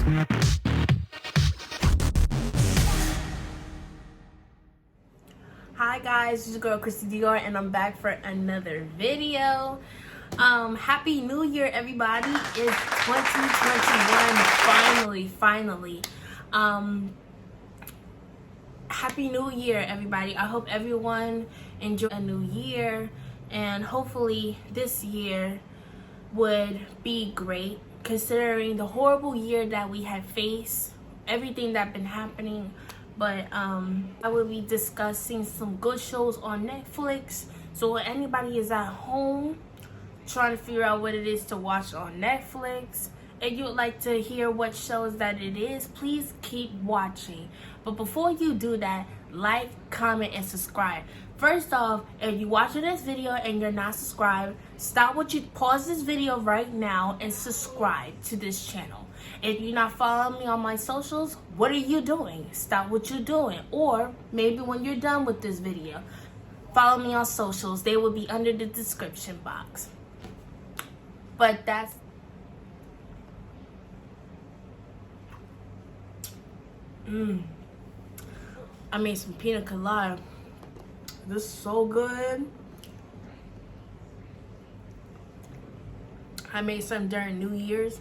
Hi guys, it's your girl Christy Dior and I'm back for another video. Happy New Year everybody. It's 2021 finally. Happy New Year everybody. I hope everyone enjoyed a new year and hopefully this year would be great considering the horrible year that we have faced, everything that's been happening. But I will be discussing some good shows on Netflix. So when anybody is at home trying to figure out what it is to watch on Netflix and you'd like to hear what shows that it is, please keep watching. But before you do that, like, comment, and subscribe. First off, if you're watching this video and you're not subscribed, pause this video right now and subscribe to this channel. If you're not following me on my socials, what are you doing? Stop what you're doing. Or maybe when you're done with this video, follow me on socials. They will be under the description box. But that's... I made some pina colada. This is so good. I made some during New Year's.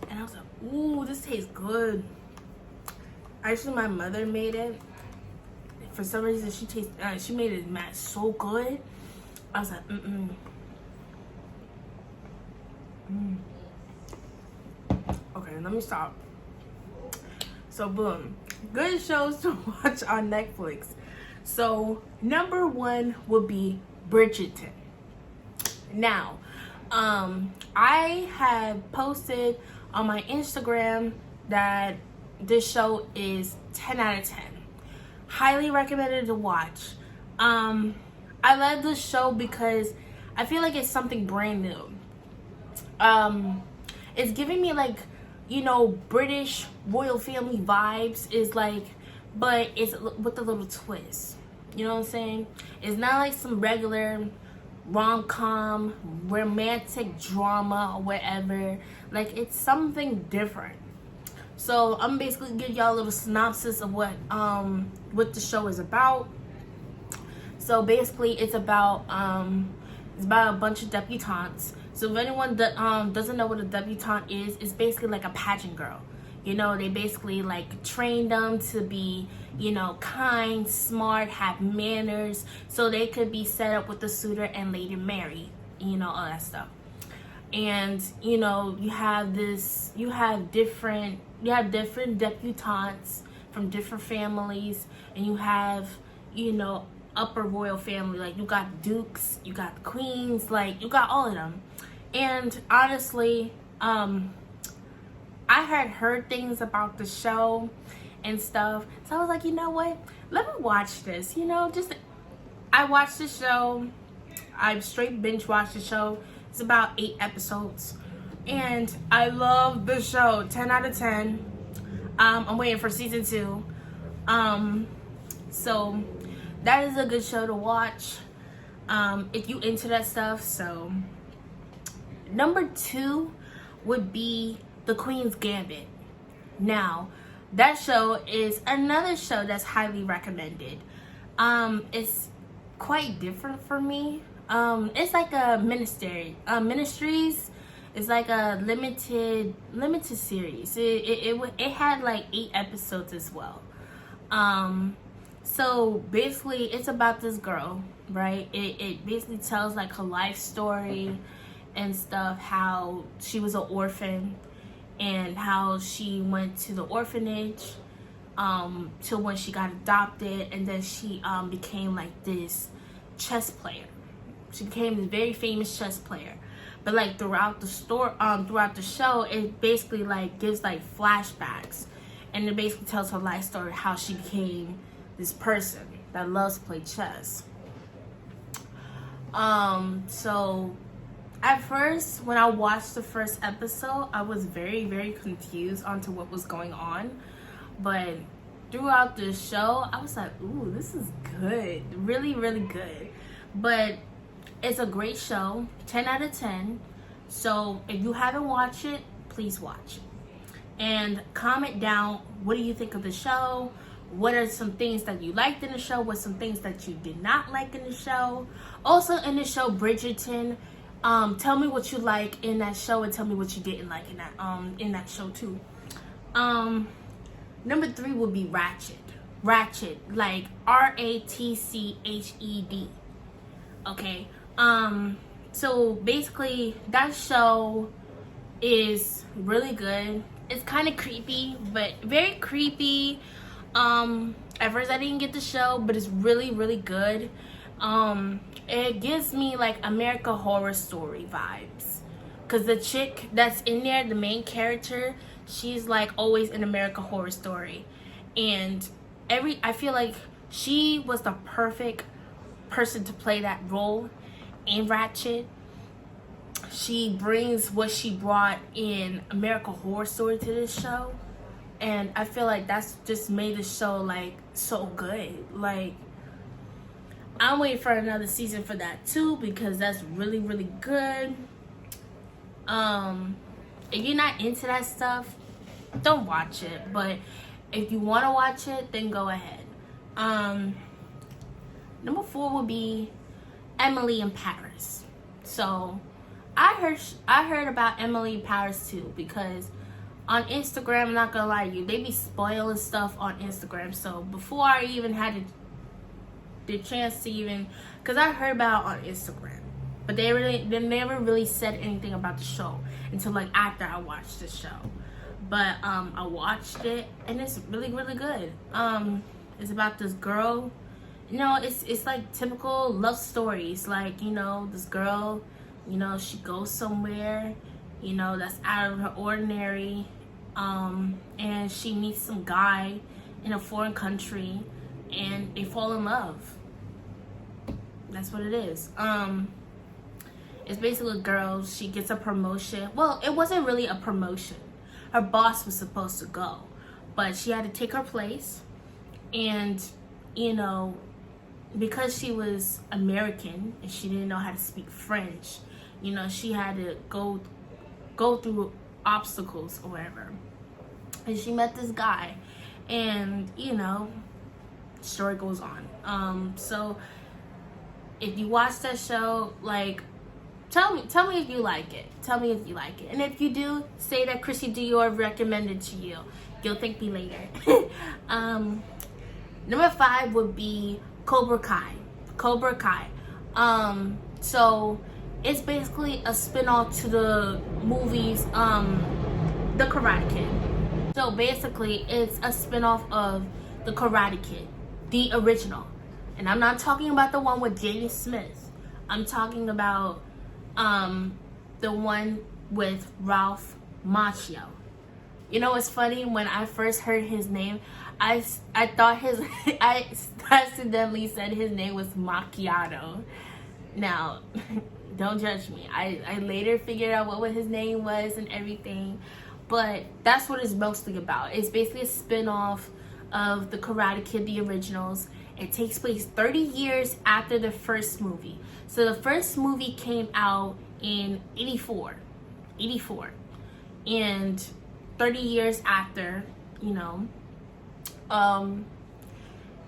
And I was like, ooh, this tastes good. Actually, my mother made it. For some reason, she made it so good. I was like, Okay, let me stop. So, boom. Good shows to watch on Netflix. So, number one would be Bridgette. Now, I have posted on my Instagram that this show is 10 out of 10. Highly recommended to watch. I love this show because I feel like it's something brand new. It's giving me like, you know, British royal family vibes, is like, but it's with a little twist. You know what I'm saying? It's not like some regular rom-com, romantic drama or whatever. Like, it's something different. So I'm basically giving y'all a little synopsis of what the show is about. So basically it's about a bunch of debutantes. So if anyone doesn't know what a debutante is, it's basically like a pageant girl. You know, they basically like train them to be, you know, kind, smart, have manners, so they could be set up with the suitor and later married, you know, all that stuff. And, you know, you have different debutantes from different families, and you have, you know, upper royal family. Like, you got dukes, you got queens, like, you got all of them. And honestly, I had heard things about the show and stuff, so I was like, you know what, let me watch this. You know, I watched the show. I straight binge watched the show. It's about 8 episodes and I love the show. 10 out of 10. I'm waiting for season 2. So that is a good show to watch if you into that stuff. So number 2 would be the Queens Gambit. Now, that show is another show that's highly recommended. It's quite different for me. It's like a ministries. It's like a limited series. It had like 8 episodes as well. So basically, it's about this girl, right? It basically tells like her life story and stuff. How she was an orphan, and how she went to the orphanage till when she got adopted, and then she became like this chess player. She became this very famous chess player. But like throughout the show, it basically like gives like flashbacks, and it basically tells her life story, how she became this person that loves to play chess. So at first, when I watched the first episode, I was very, very confused onto what was going on. But throughout the show, I was like, ooh, this is good. Really, really good. But it's a great show. 10 out of 10. So if you haven't watched it, please watch it. and comment down what do you think of the show. What are some things that you liked in the show? What some things that you did not like in the show? Also in the show Bridgerton, tell me what you like in that show and tell me what you didn't like in that show too. Number 3 would be Ratchet. Ratchet, like Ratched. Okay. So basically that show is really good. It's kind of creepy, but very creepy. At first I didn't get the show, but it's really, really good. It gives me like American Horror Story vibes, cause the chick that's in there, the main character, she's like always in American Horror Story, and I feel like she was the perfect person to play that role in Ratchet. She brings what she brought in American Horror Story to this show, and I feel like that's just made the show like so good. Like, I'm waiting for another season for that too, because that's really, really good. If you're not into that stuff, don't watch it, but if you want to watch it, then go ahead. Number 4 would be Emily in Paris. So I heard about Emily in Paris too, because on Instagram, I'm not gonna lie to you, they be spoiling stuff on Instagram. So before I even had the chance to even, because I heard about it on Instagram, but they never really said anything about the show until like after I watched the show. But I watched it and it's really, really good. It's about this girl. You know, it's like typical love stories. Like, you know, this girl, you know, she goes somewhere, you know, that's out of her ordinary, and she meets some guy in a foreign country, and they fall in love. That's what it is. It's basically a girl, she gets a promotion. Well, it wasn't really a promotion. Her boss was supposed to go, but she had to take her place, and, you know, because she was American and she didn't know how to speak French, you know, she had to go through obstacles or whatever. And she met this guy, and, you know, the story goes on. So if you watch that show, like, tell me if you like it. Tell me if you like it. And if you do, say that Chrissy Dior recommended to you. You'll thank me later. Number 5 would be Cobra Kai. Cobra Kai. So it's basically a spin-off to the movies, The Karate Kid. So basically it's a spin-off of The Karate Kid, the original. And I'm not talking about the one with Jaden Smith. I'm talking about the one with Ralph Macchio. You know what's funny? When I first heard his name, I thought I accidentally said his name was Macchiato. Now, don't judge me. I later figured out what his name was and everything, but that's what it's mostly about. It's basically a spin-off of The Karate Kid, the originals. It takes place 30 years after the first movie. So the first movie came out in 84. And 30 years after, you know.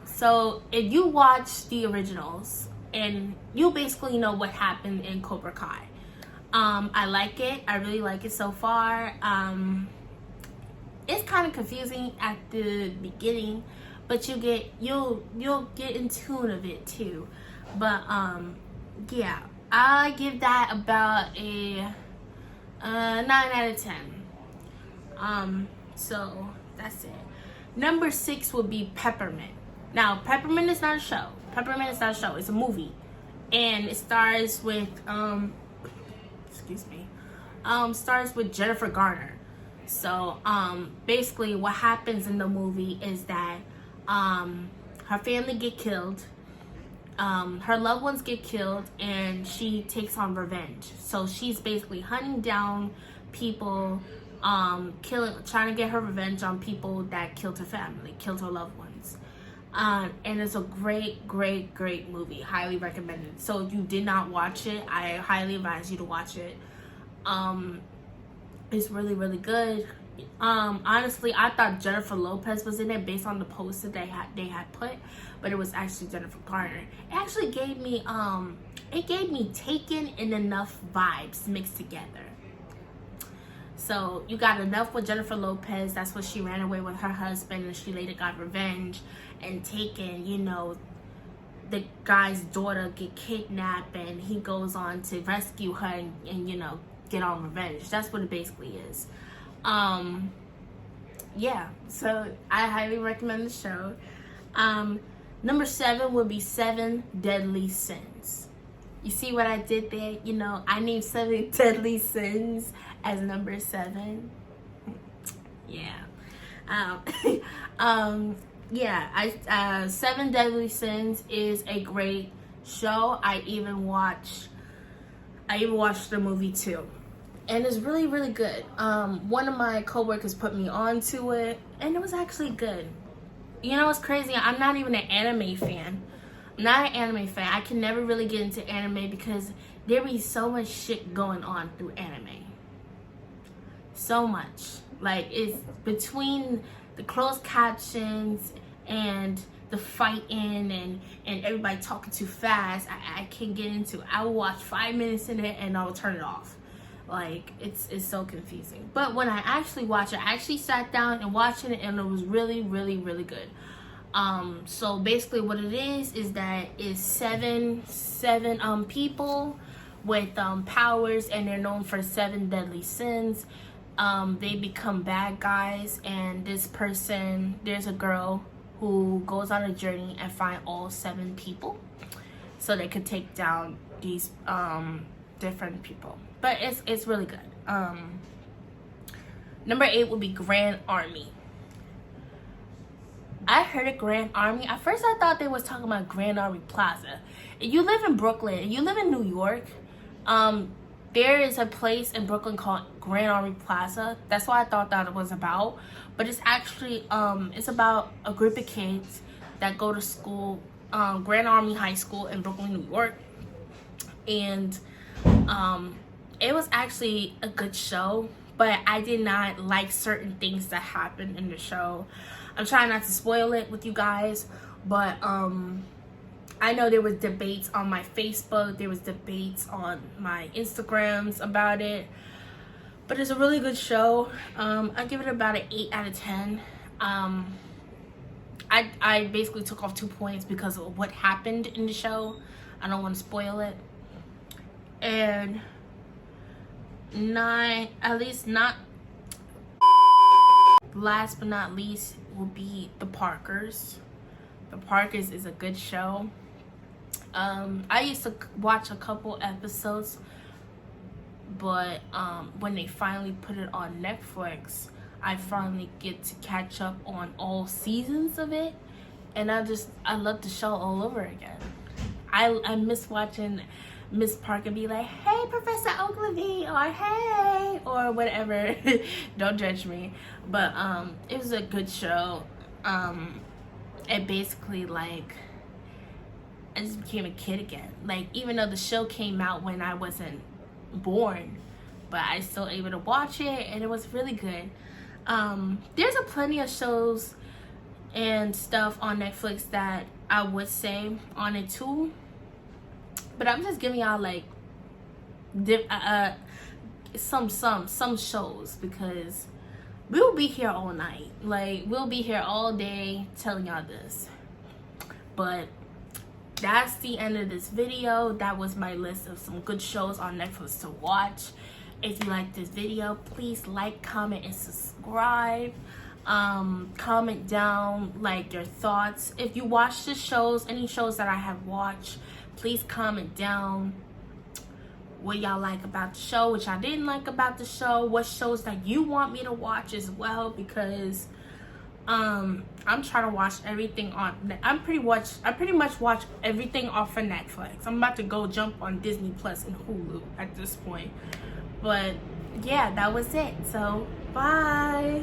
So if you watch the originals, and you basically know what happened in Cobra Kai. I like it. I really like it so far. It's kind of confusing at the beginning, but you'll get in tune of it too. But yeah, I give that about a 9 out of 10. So that's it. Number 6 would be Peppermint. Now, Peppermint is not a show. Peppermint is not a show. It's a movie, and it stars with stars with Jennifer Garner. So basically, what happens in the movie is that her family get killed, her loved ones get killed, and she takes on revenge. So she's basically hunting down people, trying to get her revenge on people that killed her family, killed her loved ones. And it's a great movie. Highly recommended. So if you did not watch it, I highly advise you to watch it. It's really good. Honestly, I thought Jennifer Lopez was in it based on the poster they had put, but it was actually Jennifer Garner. It actually gave me Taken and Enough vibes mixed together. So you got Enough with Jennifer Lopez. That's what she ran away with her husband, and she later got revenge. And Taken, you know, the guy's daughter get kidnapped, and he goes on to rescue her and you know, get on revenge. That's what it basically is. Yeah, so I highly recommend the show. Number 7 would be 7 Deadly Sins. You see what I did there? You know, I named 7 Deadly Sins as number 7. Yeah. Yeah, 7 Deadly Sins is a great show. I even watched the movie too. And it's really, really good. One of my coworkers put me onto it, and it was actually good. You know what's crazy? I'm not even an anime fan. I'm not an anime fan. I can never really get into anime because there be so much shit going on through anime. So much. Like, it's between the closed captions and the fighting and everybody talking too fast. I can't get into it. I will watch 5 minutes in it and I will turn it off. Like, it's so confusing. But when I actually watch it, I actually sat down and watched it, and it was really, really, really good. So basically what it is that it's seven people with powers, and they're known for 7 deadly sins. They become bad guys, and there's a girl who goes on a journey and find all 7 people so they could take down these different people. But it's really good. Number 8 would be Grand Army. I heard of Grand Army. At first I thought they was talking about Grand Army Plaza. If you live in Brooklyn and you live in New York, there is a place in Brooklyn called Grand Army Plaza. That's what I thought that it was about. But it's actually it's about a group of kids that go to school, Grand Army High School in Brooklyn, New York. And it was actually a good show, but I did not like certain things that happened in the show. I'm trying not to spoil it with you guys, but I know there was debates on my Facebook, there was debates on my Instagrams about it, but it's a really good show. I give it about an 8 out of 10. I basically took off 2 points because of what happened in the show. I don't want to spoil it. And last but not least will be The Parkers. The Parkers is a good show. I used to watch a couple episodes, but when they finally put it on Netflix, I finally get to catch up on all seasons of it, and I love the show all over again. I miss watching Miss Parker be like, "Hey, Professor Ogilvy," or "Hey," or whatever. Don't judge me. But it was a good show. It basically, like, I just became a kid again. Like, even though the show came out when I wasn't born, but I still able to watch it, and it was really good. There's a plenty of shows and stuff on Netflix that I would say on it too, but I'm just giving y'all like some shows because we'll be here all night. Like, we'll be here all day telling y'all this. But that's the end of this video. That was my list of some good shows on Netflix to watch. If you like this video, please like, comment, and subscribe. Comment down like your thoughts. If you watch the shows, any shows that I have watched, please comment down what y'all like about the show, what y'all didn't like about the show, what shows that you want me to watch as well, because I'm trying to watch everything on I pretty much watch everything off of Netflix. I'm about to go jump on Disney Plus and Hulu at this point. But yeah, that was it. So bye.